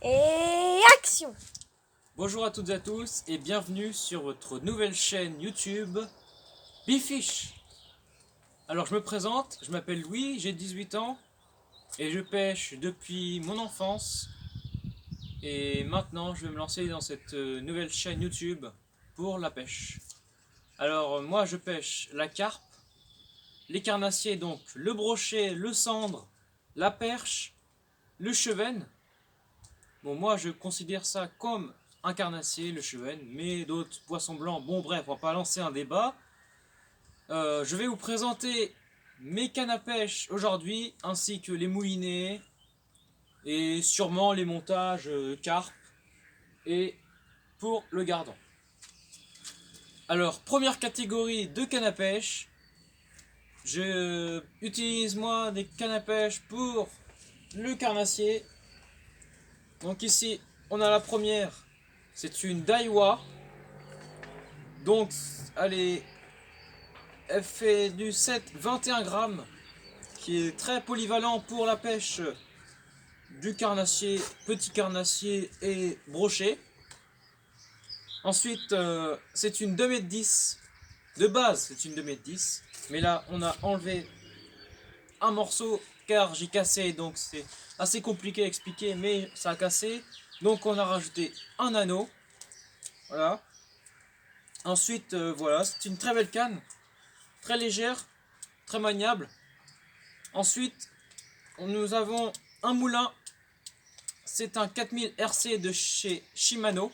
Et action! Bonjour à toutes et à tous et bienvenue sur votre nouvelle chaîne YouTube Bifish. Alors je me présente, je m'appelle Louis, j'ai 18 ans et je pêche depuis mon enfance. Et maintenant je vais me lancer dans cette nouvelle chaîne YouTube pour la pêche. Alors moi je pêche la carpe, les carnassiers, donc le brochet, le cendre, la perche, le chevenne. Bon, moi je considère ça comme un carnassier, le chevenne, mais d'autres poissons blancs. Bon, bref, on va pas lancer un débat. Je vais vous présenter mes cannes à pêche aujourd'hui, ainsi que les moulinets, et sûrement les montages carpe, et pour le gardon. Alors, première catégorie de cannes à pêche. Je utilise moi des cannes à pêche pour le carnassier. Donc ici, on a la première, c'est une Daiwa. Donc, elle fait du 7-21 grammes, qui est très polyvalent pour la pêche du carnassier, petit carnassier et brochet. Ensuite, c'est une 2,10 m. De base, c'est une 2,10 m. Mais là, on a enlevé un morceau car j'ai cassé, donc c'est assez compliqué à expliquer, mais ça a cassé. Donc, on a rajouté un anneau. Voilà. Ensuite, voilà, c'est une très belle canne, très légère, très maniable. Ensuite, nous avons un moulin, c'est un 4000 RC de chez Shimano.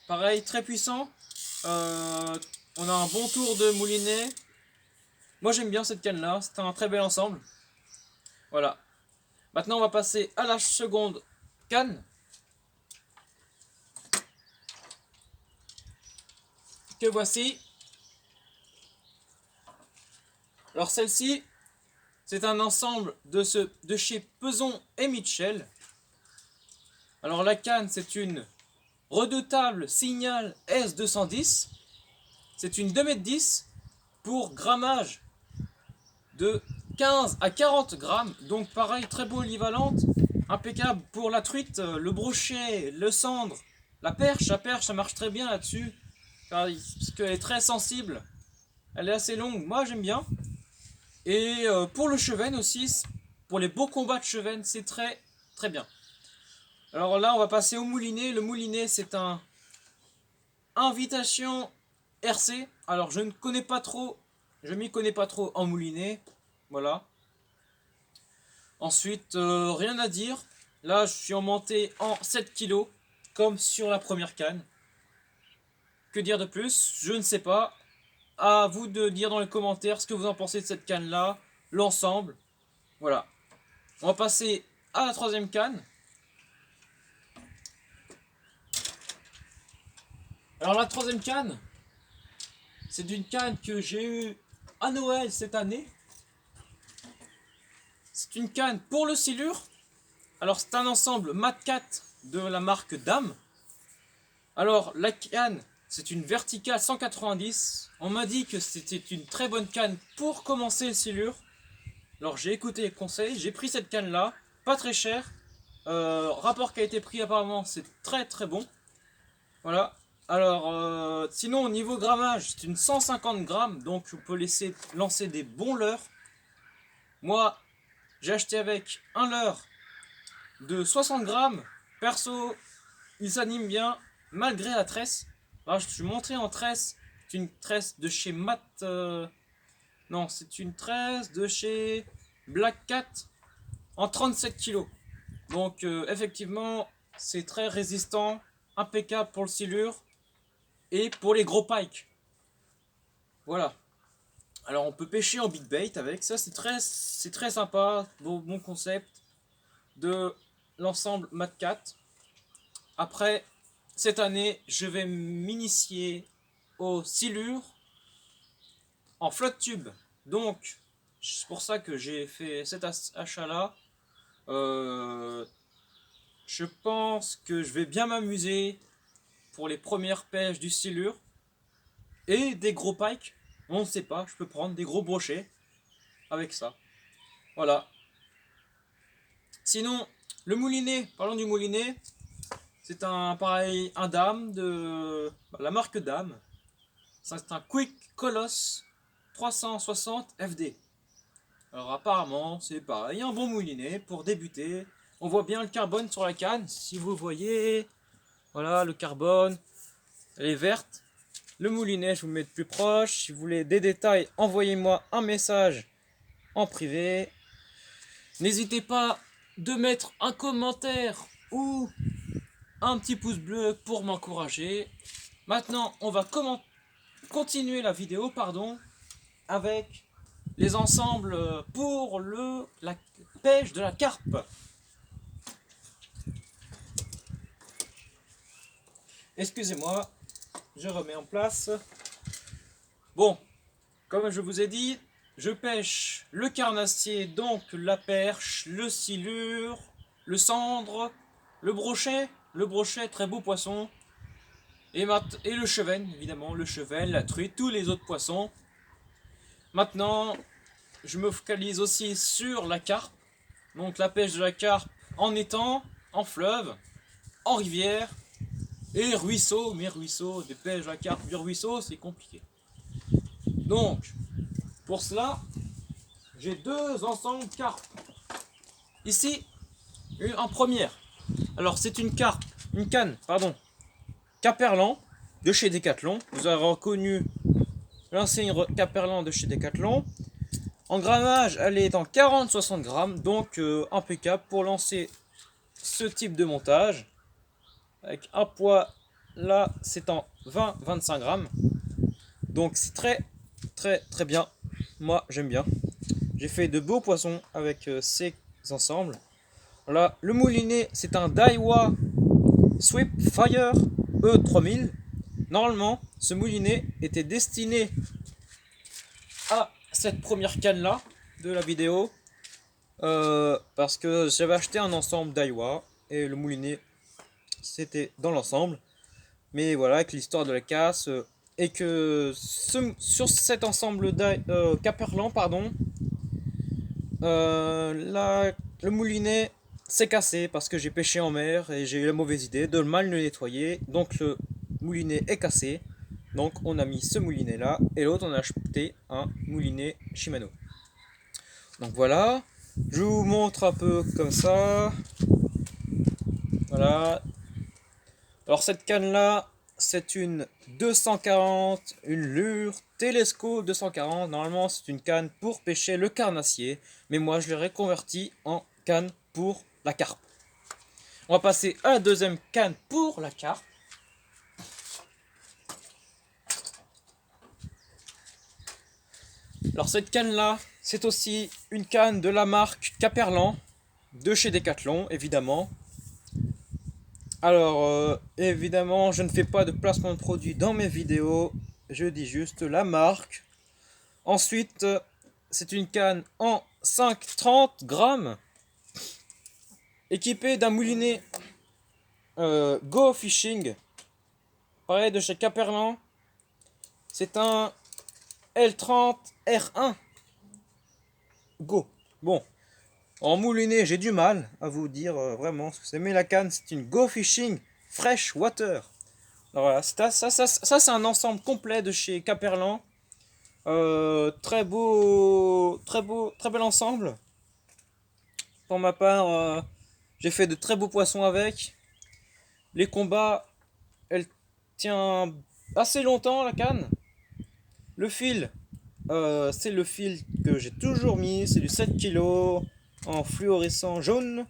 Pareil, très puissant. On a un bon tour de moulinet. Moi j'aime bien cette canne là, c'est un très bel ensemble. Voilà. Maintenant on va passer à la seconde canne. Que voici. Alors celle-ci, c'est un ensemble de chez Peson et Mitchell. Alors la canne, c'est une redoutable Signal S210. C'est une 2,10 m pour grammage de 15 à 40 grammes. Donc pareil, très polyvalente, impeccable pour la truite, le brochet, le cendre, la perche. La perche, ça marche très bien là-dessus, parce qu'elle est très sensible. Elle est assez longue, moi j'aime bien. Et pour le chevenne aussi, pour les beaux combats de chevenne, c'est très très bien. Alors là, on va passer au moulinet. Le moulinet, c'est un Invitation RC. Alors, je ne connais pas trop, je m'y connais pas trop en moulinet. Voilà. Ensuite, rien à dire. Là, je suis en montée en 7 kg, comme sur la première canne. Que dire de plus? Je ne sais pas. À vous de dire dans les commentaires ce que vous en pensez de cette canne-là, l'ensemble. Voilà. On va passer à la troisième canne. Alors la troisième canne, c'est une canne que j'ai eue à Noël cette année. C'est une canne pour le silure. Alors c'est un ensemble Mat 4 de la marque Dame. Alors la canne, c'est une verticale 190. On m'a dit que c'était une très bonne canne pour commencer le silure. Alors j'ai écouté les conseils, j'ai pris cette canne là, pas très cher. Rapport qualité-prix apparemment c'est très très bon. Voilà. Alors sinon au niveau grammage, c'est une 150 grammes, donc on peut lancer des bons leurres. Moi j'ai acheté avec un leurre de 60 grammes. Perso, il s'anime bien malgré la tresse. Alors, je suis montré en tresse. C'est une tresse de chez Mat. Non, c'est une tresse de chez Black Cat en 37 kg. Donc, effectivement, c'est très résistant, impeccable pour le silure et pour les gros pikes. Voilà. Alors, on peut pêcher en big bait avec ça. C'est très sympa. Bon concept de l'ensemble Mat 4. Après, cette année, je vais m'initier au silure en flotte tube. Donc, c'est pour ça que j'ai fait cet achat-là. Je pense que je vais bien m'amuser pour les premières pêches du silure. Et des gros pikes. On ne sait pas, je peux prendre des gros brochets avec ça. Voilà. Sinon, le moulinet, parlons du moulinet. C'est un pareil, un dame de la marque Dame. C'est un Quick Coloss 360 FD. Alors apparemment, c'est pareil, un bon moulinet pour débuter. On voit bien le carbone sur la canne, si vous voyez. Voilà, le carbone, elle est verte. Le moulinet, je vous le mets de plus proche. Si vous voulez des détails, envoyez-moi un message en privé. N'hésitez pas de mettre un commentaire ou un petit pouce bleu pour m'encourager. Maintenant, on va continuer la vidéo, avec les ensembles pour la pêche de la carpe. Excusez-moi, je remets en place. Bon, comme je vous ai dit, je pêche le carnassier, donc la perche, le silure, le cendre, le brochet, très beau poisson, et le chevenne, évidemment, le chevenne, la truite, tous les autres poissons. Maintenant, je me focalise aussi sur la carpe, donc la pêche de la carpe en étang, en fleuve, en rivière, et ruisseau, mais ruisseau, des pêches de la carpe du ruisseau, c'est compliqué. Donc, pour cela, j'ai deux ensembles carpe. Ici, en première. Alors, c'est une canne, Caperlan de chez Decathlon. Vous avez reconnu l'insigne Caperlan de chez Decathlon. En grammage, elle est en 40-60 grammes, donc impeccable pour lancer ce type de montage. Avec un poids, là, c'est en 20-25 grammes. Donc, c'est très bien. Moi, j'aime bien. J'ai fait de beaux poissons avec ces ensembles. Là, le moulinet, c'est un Daiwa Sweepfire E3000. Normalement, ce moulinet était destiné à cette première canne là de la vidéo, parce que j'avais acheté un ensemble Daiwa et le moulinet c'était dans l'ensemble, mais voilà, avec l'histoire de la casse, et que sur cet ensemble Caperlan, le moulinet s'est cassé parce que j'ai pêché en mer et j'ai eu la mauvaise idée de mal le nettoyer, donc le moulinet est cassé. Donc on a mis ce moulinet là et l'autre on a acheté un moulinet Shimano. Donc voilà, je vous montre un peu comme ça. Voilà. Alors cette canne là, c'est une 240, une Lure Telesco 240. Normalement c'est une canne pour pêcher le carnassier, mais moi je l'ai reconverti en canne pour la carpe. On va passer à la deuxième canne pour la carpe. Alors cette canne là, c'est aussi une canne de la marque Caperlan, de chez Decathlon évidemment. Alors évidemment je ne fais pas de placement de produit dans mes vidéos, je dis juste la marque. Ensuite c'est une canne en 5-30 grammes, équipée d'un moulinet Go Fishing, pareil de chez Caperlan. C'est un L30 R1 Go. Bon, en moulinet, j'ai du mal à vous dire vraiment ce que c'est, mais la canne, c'est une Go Fishing Fresh Water. Alors voilà, ça c'est un ensemble complet de chez Caperlan. Très bel ensemble. Pour ma part, j'ai fait de très beaux poissons avec. Les combats, elle tient assez longtemps la canne. Le fil, c'est le fil que j'ai toujours mis, c'est du 7 kg en fluorescent jaune.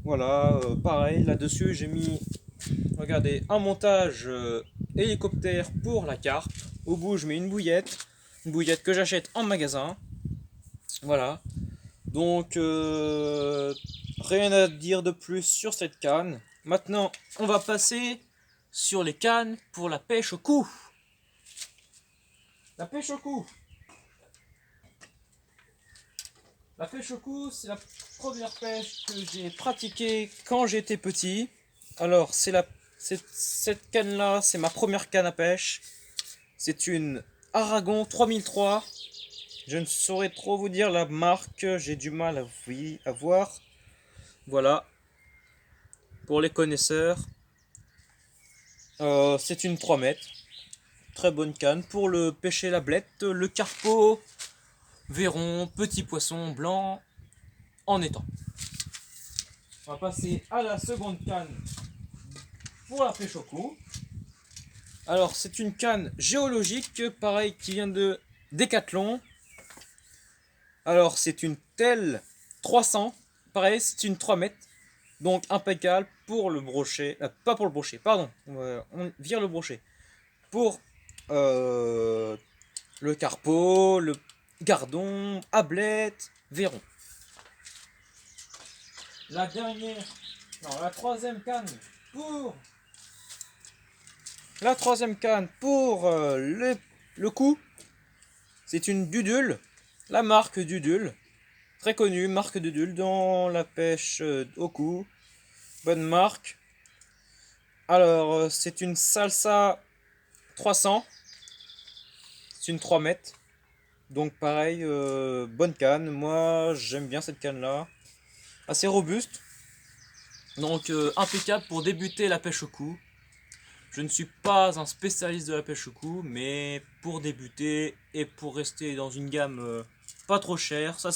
Voilà, pareil, là-dessus j'ai mis, regardez, un montage hélicoptère pour la carpe. Au bout je mets une bouillette que j'achète en magasin. Voilà, donc rien à dire de plus sur cette canne. Maintenant on va passer sur les cannes pour la pêche au cou. La pêche au cou. La pêche au cou, c'est la première pêche que j'ai pratiquée quand j'étais petit. Alors, cette canne-là, c'est ma première canne à pêche. C'est une Aragon 3003. Je ne saurais trop vous dire la marque, j'ai du mal à voir. Voilà. pour les connaisseurs. C'est une 3 mètres. Très bonne canne pour le pêcher la blette, le carpeau, verron, petit poisson blanc en étang. On va passer à la seconde canne pour la pêche au cou. Alors c'est une canne géologique, pareil, qui vient de Decathlon. Alors c'est une telle 300, pareil c'est une 3 mètres, donc impeccable pour le brochet, pas pour le brochet, pardon, on vire le brochet. Pour le carpeau, le gardon, ablette, verron. La dernière, non, la troisième canne pour le coup, c'est une Dudule, la marque Dudule, très connue, marque Dudule dans la pêche au cou, bonne marque. Alors, c'est une Salsa 300, c'est une 3 mètres, donc pareil, bonne canne, moi j'aime bien cette canne là, assez robuste, donc impeccable pour débuter la pêche au cou. Je ne suis pas un spécialiste de la pêche au cou, mais pour débuter et pour rester dans une gamme pas trop chère, ça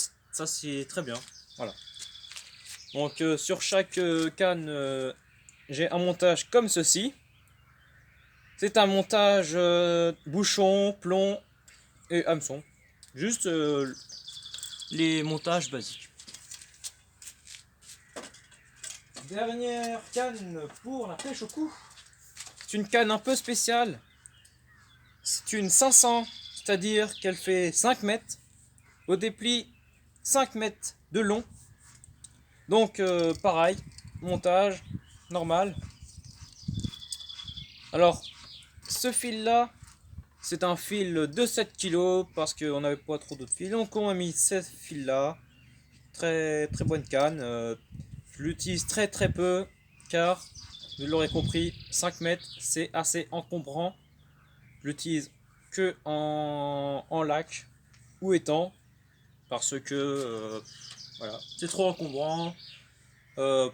c'est très bien. Voilà. Donc sur chaque canne, j'ai un montage comme ceci. C'est un montage bouchon, plomb et hameçon. Juste les montages basiques. Dernière canne pour la pêche au cou. C'est une canne un peu spéciale. C'est une 500, c'est-à-dire qu'elle fait 5 mètres. Au dépli, 5 mètres de long. Donc pareil, montage normal. Alors, ce fil-là, c'est un fil de 7 kg parce qu'on n'avait pas trop d'autres fils. Donc on a mis ce fil-là. Très très bonne canne. Je l'utilise très très peu car, vous l'aurez compris, 5 mètres c'est assez encombrant. Je l'utilise que en lac ou étang parce que voilà, c'est trop encombrant.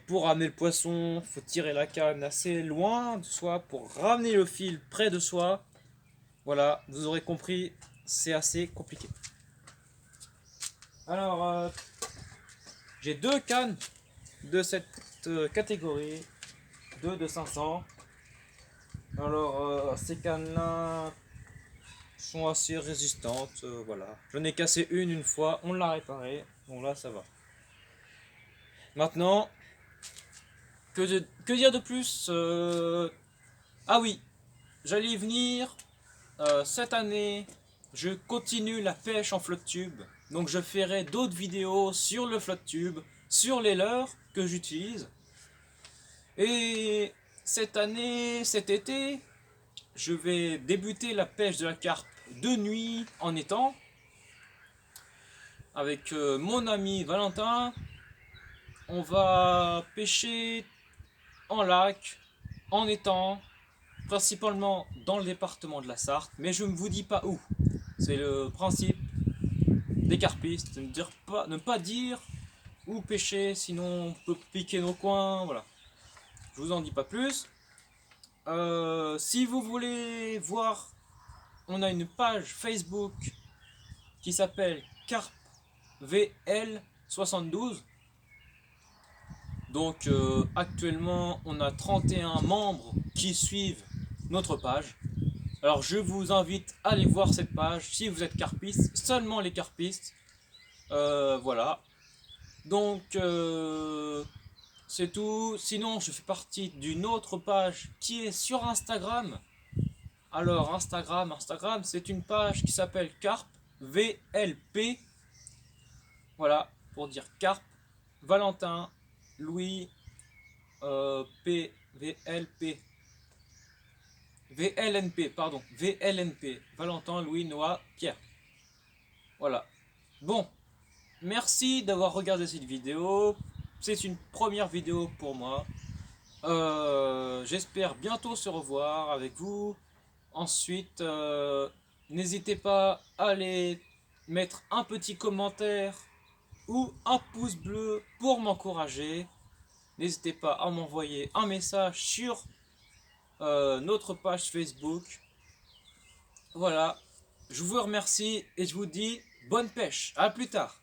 Pour ramener le poisson, faut tirer la canne assez loin de soi pour ramener le fil près de soi. Voilà, vous aurez compris, c'est assez compliqué. Alors, j'ai deux cannes de cette catégorie, deux de 500. Alors, ces cannes-là sont assez résistantes, voilà. J'en ai cassé une fois, on l'a réparée, bon là ça va. Maintenant, que dire de plus Ah oui, j'allais y venir. Cette année, je continue la pêche en flotte tube. Donc je ferai d'autres vidéos sur le flotte tube, sur les leurres que j'utilise. Et cette année, cet été, je vais débuter la pêche de la carpe de nuit en étang avec mon ami Valentin. On va pêcher en lac, en étang, principalement dans le département de la Sarthe, mais je ne vous dis pas où. C'est le principe des carpistes, ne pas dire où pêcher, sinon on peut piquer nos coins, voilà. Je vous en dis pas plus. Si vous voulez voir, on a une page Facebook qui s'appelle Carp VL72. Donc actuellement on a 31 membres qui suivent notre page. Alors je vous invite à aller voir cette page si vous êtes carpiste, seulement les carpistes. Voilà. Donc c'est tout. Sinon je fais partie d'une autre page qui est sur Instagram. Alors Instagram c'est une page qui s'appelle Carp VLP. Voilà, pour dire Carp, Valentin, Louis, P, VLP. VLNP, pardon, VLNP, Valentin, Louis, Noah, Pierre. Voilà. Bon, merci d'avoir regardé cette vidéo. C'est une première vidéo pour moi. J'espère bientôt se revoir avec vous. Ensuite, n'hésitez pas à aller mettre un petit commentaire ou un pouce bleu pour m'encourager. n'hésitez pas à m'envoyer un message sur notre page Facebook. Voilà, je vous remercie et je vous dis bonne pêche, à plus tard.